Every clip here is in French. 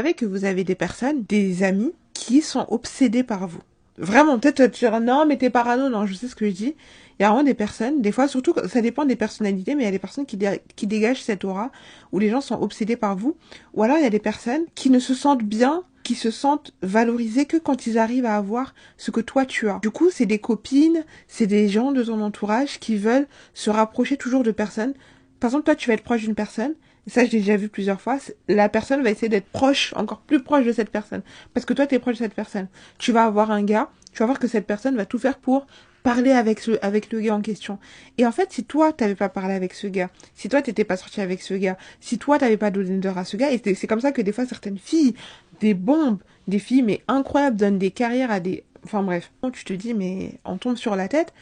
savez que vous avez des personnes, des amis, qui sont obsédés par vous. Vraiment, peut-être tu vas te dire, non, mais t'es parano, non, je sais ce que je dis. Il y a vraiment des personnes, des fois, surtout, ça dépend des personnalités, mais il y a des personnes qui dégagent cette aura, où les gens sont obsédés par vous. Ou alors, il y a des personnes qui ne se sentent bien, qui se sentent valorisées que quand ils arrivent à avoir ce que toi tu as. Du coup, c'est des copines, c'est des gens de ton entourage qui veulent se rapprocher toujours de personnes. Par exemple, toi, tu vas être proche d'une personne, et ça, je l'ai déjà vu plusieurs fois, la personne va essayer d'être proche, encore plus proche de cette personne. Parce que toi, t'es proche de cette personne. Tu vas avoir un gars, tu vas voir que cette personne va tout faire pour parler avec le gars en question. Et en fait, si toi, t'avais pas parlé avec ce gars, si toi, t'étais pas sorti avec ce gars, si toi, t'avais pas donné d'heure à ce gars, et c'est comme ça que des fois, certaines filles, des bombes, des filles, mais incroyables, donnent des carrières à des... Enfin bref, tu te dis, mais on tombe sur la tête.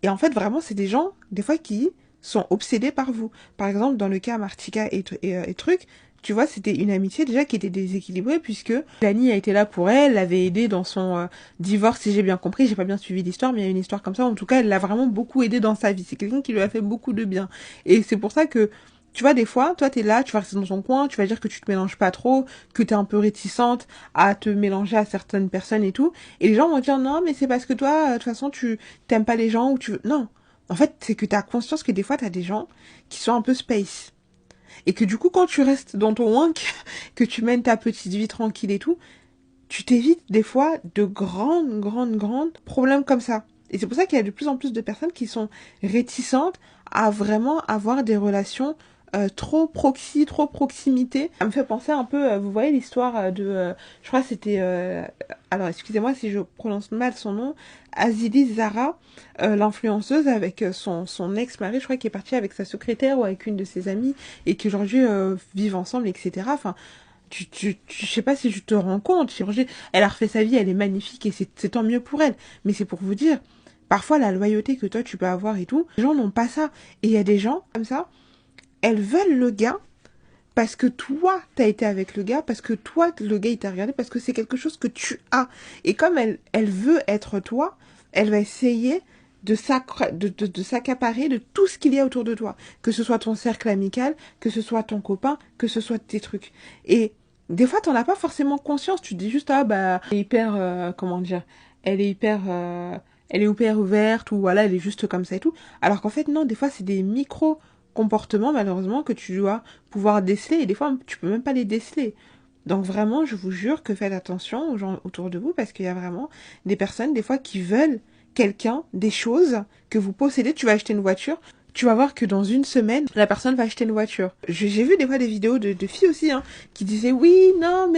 Et en fait, vraiment, c'est des gens, des fois, qui sont obsédés par vous. Par exemple, dans le cas Martika et Truc, tu vois, c'était une amitié déjà qui était déséquilibrée puisque Dani a été là pour elle, l'avait aidé dans son divorce, si j'ai bien compris. J'ai pas bien suivi l'histoire, mais il y a une histoire comme ça. En tout cas, elle l'a vraiment beaucoup aidé dans sa vie. C'est quelqu'un qui lui a fait beaucoup de bien. Et c'est pour ça que, tu vois, des fois, toi, t'es là, tu vas rester dans ton coin, tu vas dire que tu te mélanges pas trop, que t'es un peu réticente à te mélanger à certaines personnes et tout. Et les gens vont dire, non, mais c'est parce que toi, de toute façon, tu t'aimes pas les gens ou tu veux... Non. En fait, c'est que t'as conscience que des fois, t'as des gens qui sont un peu space. Et que du coup, quand tu restes dans ton wank, que tu mènes ta petite vie tranquille et tout, tu t'évites des fois de grands problèmes comme ça. Et c'est pour ça qu'il y a de plus en plus de personnes qui sont réticentes à vraiment avoir des relations trop proximité. Ça me fait penser un peu, vous voyez l'histoire je crois que c'était, alors excusez-moi si je prononce mal son nom, Azizi Zara, l'influenceuse avec son ex-mari, je crois qui est parti avec sa secrétaire ou avec une de ses amies et qui aujourd'hui vivent ensemble, etc. Enfin, je sais pas si je te rends compte, chirurgie, elle a refait sa vie, elle est magnifique et c'est tant mieux pour elle. Mais c'est pour vous dire, parfois la loyauté que toi tu peux avoir et tout, les gens n'ont pas ça. Et il y a des gens comme ça, elles veulent le gars parce que toi t'as été avec le gars, parce que toi le gars il t'a regardé, parce que c'est quelque chose que tu as. Et comme elle veut être toi, elle va essayer de s'accaparer de tout ce qu'il y a autour de toi. Que ce soit ton cercle amical, que ce soit ton copain, que ce soit tes trucs. Et des fois, t'en as pas forcément conscience. Tu te dis juste, ah bah, elle est hyper, comment dire, elle est hyper, elle est hyper ouverte, ou voilà, elle est juste comme ça et tout. Alors qu'en fait, non, des fois, c'est des micro-comportements, malheureusement, que tu dois pouvoir déceler. Et des fois, tu peux même pas les déceler. Donc vraiment, je vous jure que faites attention aux gens autour de vous, parce qu'il y a vraiment des personnes, des fois, qui veulent quelqu'un, des choses que vous possédez. Tu vas acheter une voiture, tu vas voir que dans une semaine, la personne va acheter une voiture. J'ai vu des fois des vidéos de filles aussi, hein, qui disaient oui, non, mais